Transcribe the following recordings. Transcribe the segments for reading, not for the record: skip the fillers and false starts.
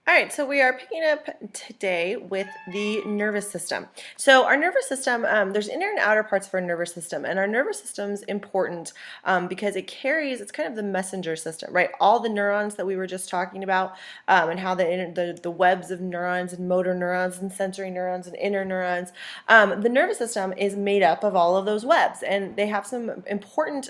All right, so we are picking up today with the nervous system. So our nervous system, there's inner and outer parts of our nervous system, and our nervous system is important because it's kind of the messenger system, right? All the neurons that we were just talking about and how the webs of neurons and motor neurons and sensory neurons and inner neurons, the nervous system is made up of all of those webs, and they have some important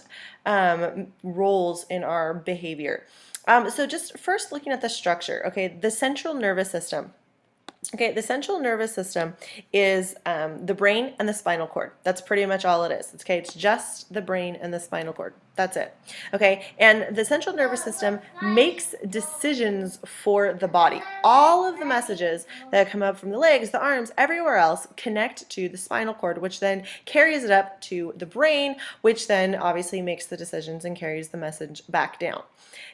roles in our behavior. So just first looking at the structure, okay, the central nervous system. Okay, the central nervous system is the brain and the spinal cord. That's pretty much all it is. Okay, it's just the brain and the spinal cord. That's it. Okay, and the central nervous system makes decisions for the body. All of the messages that come up from the legs, the arms, everywhere else connect to the spinal cord, which then carries it up to the brain, which then obviously makes the decisions and carries the message back down.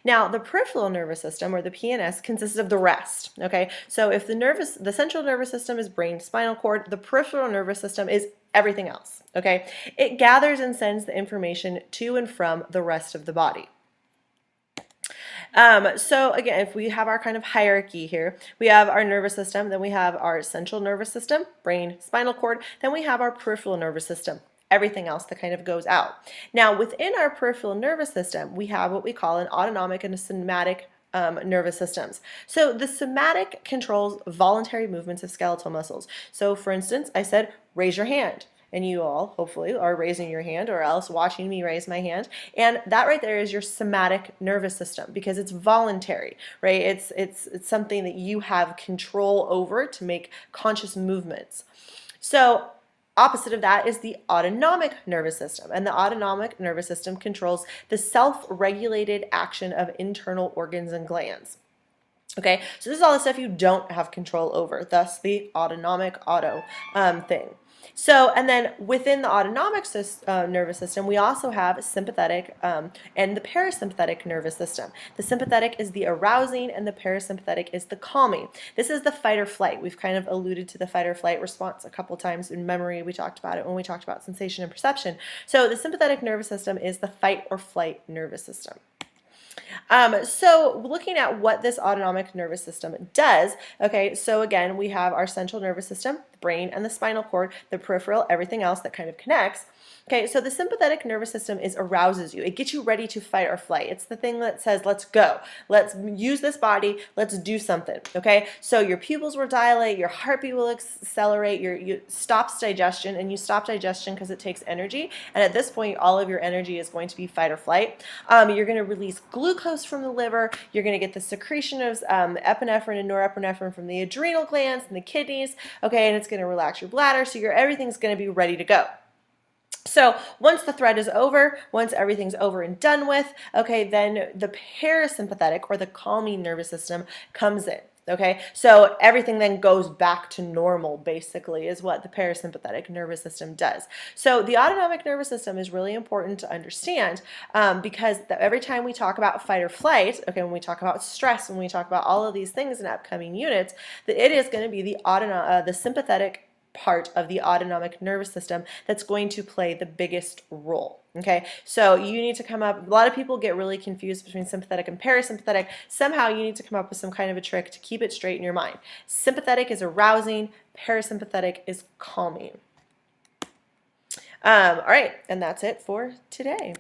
Now, the peripheral nervous system, or the PNS, consists of the rest. Okay, so if the central nervous system is brain, spinal cord, the peripheral nervous system is everything else. Okay, it gathers and sends the information to and from the rest of the body. So again, if we have our kind of hierarchy here, we have our nervous system, then we have our central nervous system, brain, spinal cord, then we have our peripheral nervous system, everything else that kind of goes out. Now, within our peripheral nervous system, we have what we call an autonomic and a somatic nervous systems. So the somatic controls voluntary movements of skeletal muscles. So for instance, I said, raise your hand. And you all, hopefully, are raising your hand or else watching me raise my hand. And that right there is your somatic nervous system because it's voluntary, right? It's something that you have control over to make conscious movements. So opposite of that is the autonomic nervous system, and the autonomic nervous system controls the self-regulated action of internal organs and glands. Okay, so this is all the stuff you don't have control over, thus the autonomic thing. So, and then within the autonomic nervous system, we also have sympathetic and the parasympathetic nervous system. The sympathetic is the arousing and the parasympathetic is the calming. This is the fight or flight. We've kind of alluded to the fight or flight response a couple times in memory. We talked about it when we talked about sensation and perception. So the sympathetic nervous system is the fight or flight nervous system. So looking at what this autonomic nervous system does, okay, so again, we have our central nervous system, the brain and the spinal cord, the peripheral, everything else that kind of connects. Okay, so the sympathetic nervous system arouses you. It gets you ready to fight or flight. It's the thing that says, let's go. Let's use this body. Let's do something, okay? So your pupils will dilate, your heartbeat will accelerate, you stops digestion, and you stop digestion because it takes energy. And at this point, all of your energy is going to be fight or flight. You're going to release glucose from the liver. You're going to get the secretion of epinephrine and norepinephrine from the adrenal glands and the kidneys, okay? And it's going to relax your bladder, so everything's going to be ready to go. So once the thread is over, once everything's over and done with, okay, then the parasympathetic or the calming nervous system comes in. Okay, so everything then goes back to normal, basically, is what the parasympathetic nervous system does. So the autonomic nervous system is really important to understand because every time we talk about fight or flight, okay, when we talk about stress, when we talk about all of these things in upcoming units, that it is going to be the sympathetic part of the autonomic nervous system that's going to play the biggest role. Okay, so you need to come up, a lot of people get really confused between sympathetic and parasympathetic. Somehow you need to come up with some kind of a trick to keep it straight in your mind. Sympathetic is arousing, parasympathetic is calming. All right, and that's it for today.